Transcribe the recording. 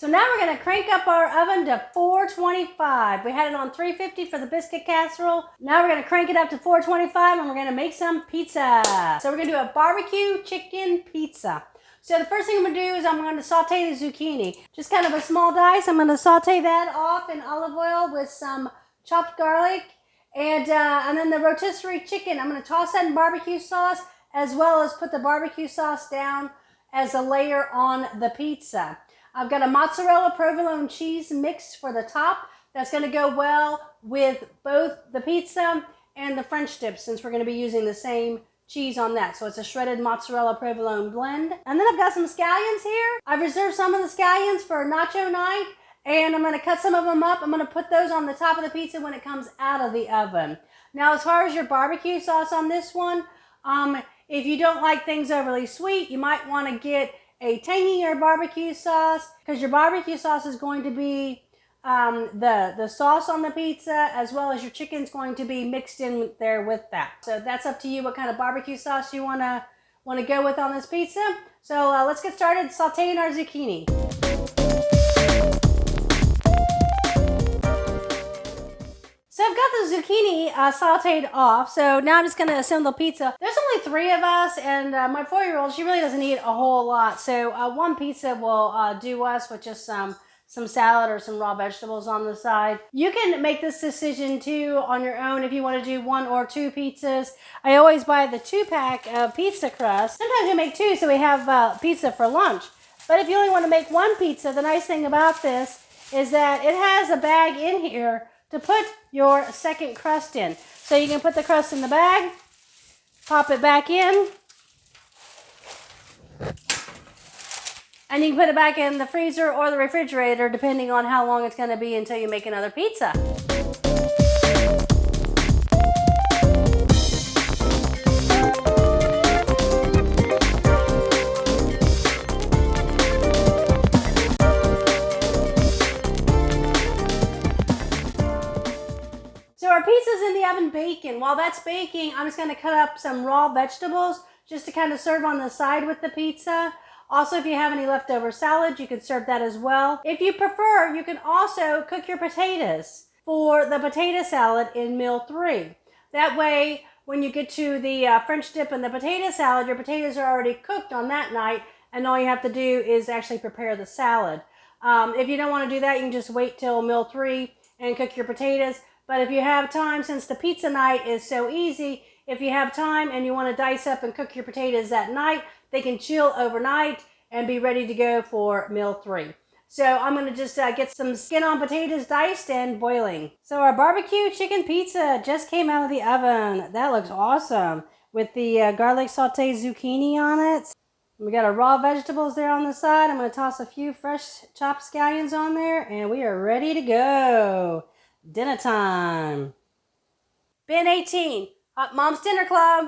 So now we're going to crank up our oven to 425. We had it on 350 for the biscuit casserole. Now we're going to crank it up to 425 and we're going to make some pizza. So we're going to do a barbecue chicken pizza. So the first thing I'm going to do is I'm going to saute the zucchini. Just kind of a small dice. I'm going to saute that off in olive oil with some chopped garlic. And then the rotisserie chicken, I'm going to toss that in barbecue sauce as well as put the barbecue sauce down as a layer on the pizza. I've got a mozzarella provolone cheese mix for the top. That's going to go well with both the pizza and the French dip since we're going to be using the same cheese on that. So it's a shredded mozzarella provolone blend. And then I've got some scallions here. I've reserved some of the scallions for nacho night and I'm going to cut some of them up. I'm going to put those on the top of the pizza when it comes out of the oven. Now as far as your barbecue sauce on this one, if you don't like things overly sweet, you might want to get a tangier barbecue sauce because your barbecue sauce is going to be the sauce on the pizza as well as your chicken's going to be mixed in there with that. So that's up to you what kind of barbecue sauce you want to go with on this pizza. So let's get started sauteing our zucchini. So I've got the zucchini sauteed off, so now I'm just going to assemble pizza. There's only 3 of us, and my 4-year-old, she really doesn't eat a whole lot, so one pizza will do us with just some salad or some raw vegetables on the side. You can make this decision too on your own if you want to do 1 or 2 pizzas. I always buy the 2-pack of pizza crust. Sometimes we make 2 so we have pizza for lunch. But if you only want to make 1 pizza, the nice thing about this is that it has a bag in here to put your second crust in. So you can put the crust in the bag, pop it back in, and you can put it back in the freezer or the refrigerator depending on how long it's going to be until you make another pizza. So our pizza's in the oven baking. While that's baking, I'm just going to cut up some raw vegetables just to kind of serve on the side with the pizza. Also, if you have any leftover salad, you can serve that as well. If you prefer, you can also cook your potatoes for the potato salad in meal 3. That way, when you get to the French dip and the potato salad, your potatoes are already cooked on that night, and all you have to do is actually prepare the salad. If you don't want to do that, you can just wait till meal 3 and cook your potatoes. But if you have time, since the pizza night is so easy, if you have time and you want to dice up and cook your potatoes that night, they can chill overnight and be ready to go for meal 3. So I'm going to just get some skin on potatoes diced and boiling. So our barbecue chicken pizza just came out of the oven. That looks awesome with the garlic sauteed zucchini on it. We got our raw vegetables there on the side. I'm going to toss a few fresh chopped scallions on there and we are ready to go. Dinner time. Bin 18, Haute Moms Dinner Club.